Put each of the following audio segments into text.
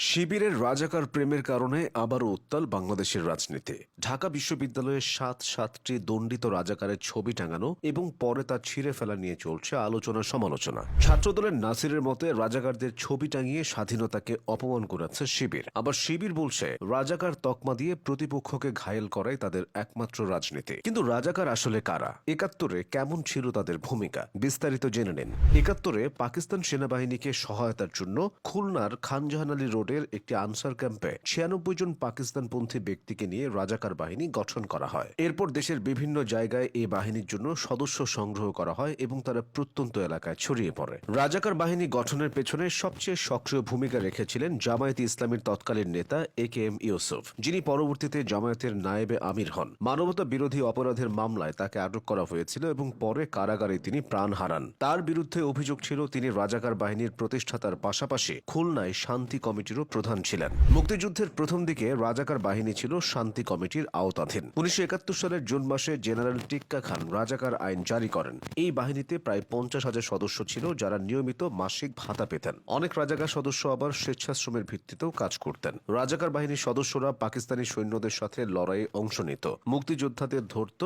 শিবিরের রাজাকার প্রেমের কারণে আবারও উত্তাল বাংলাদেশের রাজনীতি। ঢাকা বিশ্ববিদ্যালয়ের ৭টি দণ্ডিত রাজাকারের ছবি টাঙানো এবং পরে তা ছিঁড়ে ফেলা নিয়ে চলছে আলোচনা সমালোচনা। ছাত্রদলের নাসিরের মতে রাজাকারদের ছবি টাঙিয়ে স্বাধীনতাকে অপমান করেছে শিবির। আবার শিবির বলছে রাজাকার তকমা দিয়ে প্রতিপক্ষকে ঘায়েল করাই তাদের একমাত্র রাজনীতি। কিন্তু রাজাকার আসলে কারা? ৭১-এ কেমন ছিল তাদের ভূমিকা? বিস্তারিত জেনে নিন। ৭১-এ পাকিস্তান সেনাবাহিনীকে সহায়তার জন্য খুলনার খানজাহান আলী রোডের একটি আনসার ক্যাম্পে ৯৬ জন পাকিস্তানপন্থী ব্যক্তিকে নিয়ে রাজাকার বাহিনী গঠন করা হয়। এরপর দেশের বিভিন্ন জায়গায় এই বাহিনীর জন্য সদস্য সংগ্রহ করা হয় এবং তারা প্রত্যন্ত এলাকায় ছড়িয়ে পড়ে। রাজাকার বাহিনী গঠনের পেছনে সবচেয়ে সক্রিয় ভূমিকা রেখেছিলেন জামায়াতে ইসলামীর তৎকালীন নেতা AKM ইউসুফ, যিনি পরবর্তীতে জামায়াতের নায়েবে আমির হন। মানবতা বিরোধী অপরাধের মামলায় তাকে আটক করা হয়েছিল এবং পরে কারাগারে তিনি প্রাণ হারান। তার বিরুদ্ধে অভিযোগ ছিল তিনি রাজাকার বাহিনীর প্রতিষ্ঠাতার পাশাপাশি খুলনায় শান্তি কমিটিরও প্রধান ছিলেন। মুক্তিযুদ্ধের প্রথম দিকে রাজাকার বাহিনী ছিল শান্তি কমিটির আওতাধীন। ১৯৭১ সালের জুন মাসে জেনারেল টিক্কা খান রাজাকার আইন জারি করেন। এই বাহিনীতে প্রায় ৫০,০০০ সদস্য ছিল, যারা নিয়মিত মাসিক ভাতা পেতেন। অনেক রাজাকার সদস্য আবার স্বেচ্ছাশ্রমের ভিত্তিতেও কাজ করতেন। রাজাকার বাহিনীর সদস্যরা পাকিস্তানি সৈন্যদের সাথে লড়াইয়ে অংশ নিত, মুক্তিযোদ্ধাদের ধরত,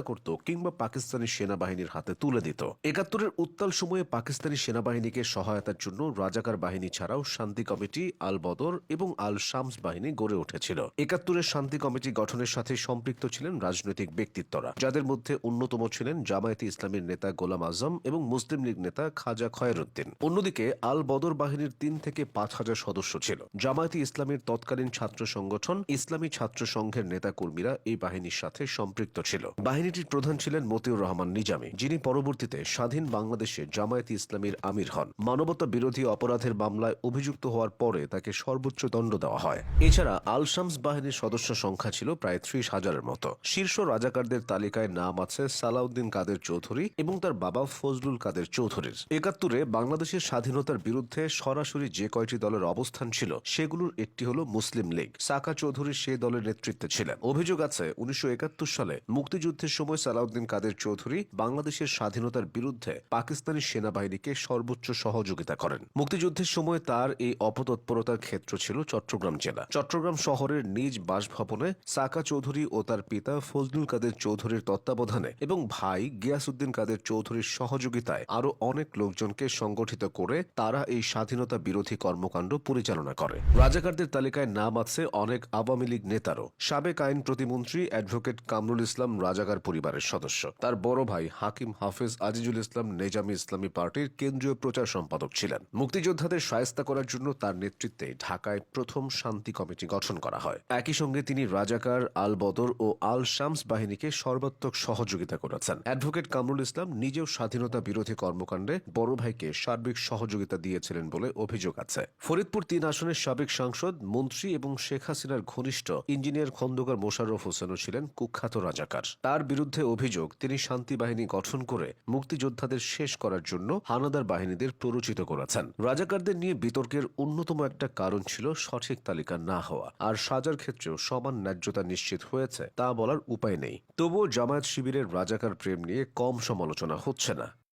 করত কিংবা পাকিস্তানি সেনাবাহিনীর হাতে তুলে দিত। ৭১-এর উত্তাল সময়ে পাকিস্তানি সেনাবাহিনীকে সহায়তার জন্য রাজাকার বাহিনী ছাড়াও শান্তি কমিটি, আল বদর এবং আল শামস বাহিনী গড়ে উঠেছিল। ৭১-এর শান্তি কমিটি গঠনের সাথে সম্পৃক্ত ছিলেন রাজনৈতিক ব্যক্তিত্বরা, যাদের মধ্যে অন্যতম ছিলেন জামায়াতে ইসলামীর নেতা গোলাম আজম এবং মুসলিম লীগ নেতা খাজা খয়রুদ্দিন। অন্যদিকে আল বদর বাহিনীর ৩ থেকে ৫,০০০ সদস্য ছিল। জামায়াতে ইসলামীর তৎকালীন ছাত্র সংগঠন ইসলামী ছাত্র সংঘের নেতাকর্মীরা এই বাহিনীর সাথে সম্পৃক্ত ছিল। বাহিনীটির প্রধান ছিলেন মতিউর রহমান নিজামী, যিনি পরবর্তীতে স্বাধীন বাংলাদেশে জামায়াতে ইসলামীর আমির হন। মানবতা বিরোধী অপরাধের মামলায় অভিযুক্ত হওয়ার পরে তাকে সর্বোচ্চ দণ্ড দেওয়া হয়। এছাড়া আল শামস বাহিনীর সদস্য সংখ্যা ছিল প্রায় ৩০,০০০-এর মতো। শীর্ষ রাজাকারদের তালিকায় নাম আছে সালাউদ্দিন কাদের চৌধুরী এবং তার বাবা ফজলুল কাদের চৌধুরীর। ৭১-এ বাংলাদেশের স্বাধীনতার বিরুদ্ধে সরাসরি যে কয়টি দলের অবস্থান ছিল সেগুলোর একটি হল মুসলিম লীগ। সাকা চৌধুরী সে দলের নেতৃত্বে ছিলেন। অভিযোগ আছে ১৯৭১ সালে মুক্তিযুদ্ধের সময় সালাউদ্দিন কাদের চৌধুরী বাংলাদেশের স্বাধীনতার বিরুদ্ধে পাকিস্তানি সেনাবাহিনীকে সর্বোচ্চ সহযোগিতা করেন। মুক্তিযুদ্ধের সময় তার এই অপতৎপরতার ক্ষেত্র ছিল চট্টগ্রাম জেলা। চট্টগ্রাম শহরের নিজ বাসভবনে সাকা চৌধুরী ও তার পিতা ফজলুল কাদের চৌধুরীর তত্ত্বাবধানে এবং ভাই গিয়াসউদ্দিন কাদের চৌধুরীর সহযোগিতায় আরো অনেক লোকজনকে সংগঠিত করে তারা এই স্বাধীনতা বিরোধী কর্মকাণ্ড পরিচালনা করে। রাজাকারদের তালিকায় নাম আছে অনেক আওয়ামী লীগ নেতারও। সাবেক আইন প্রতিমন্ত্রী অ্যাডভোকেট কামরুল ইসলাম রাজাকার পরিবারের সদস্য। তার বড় ভাই হাকিম হাফেজ আজিজুল ইসলাম নেজামি ইসলামী পার্টির কেন্দ্রীয় প্রচার সম্পাদক ছিলেন। মুক্তিযোদ্ধাদের শায়েস্তা করার জন্য তার নেতৃত্বে ঢাকায় প্রথম শান্তি কমিটি গঠন করা হয়। একই সঙ্গে তিনি রাজাকার, আল বদর ও আল শামস বাহিনীকে সর্বাত্মক সহযোগিতা করেছেন। অ্যাডভোকেট কামরুল ইসলাম নিজেও স্বাধীনতা বিরোধী কর্মকাণ্ডে বড় ভাইকে সার্বিক সহযোগিতা দিয়েছিলেন বলে অভিযোগ আছে। ফরিদপুর ৩ আসনের সাবেক সাংসদ, মন্ত্রী এবং শেখ হাসিনার ঘনিষ্ঠ ইঞ্জিনিয়ার খন্দকার মোশাররফ হোসেনও ছিলেন কুখ্যাত রাজাকার। তার বিরুদ্ধে অভিযোগ তিনি শান্তি বাহিনী গঠন করে মুক্তিযোদ্ধাদের শেষ করার জন্য হানাদার বাহিনীদের প্ররোচিত করেছেন। রাজাকারদের নিয়ে বিতর্কের অন্যতম একটা কারণ ছিল সঠিক তালিকা না হওয়া, আর সাজার ক্ষেত্রেও সমান ন্যায্যতা নিশ্চিত হয়েছে তা বলার উপায় নেই। তবুও জামায়াত শিবিরের রাজাকার প্রেম নিয়ে কম সমালোচনা হচ্ছে না।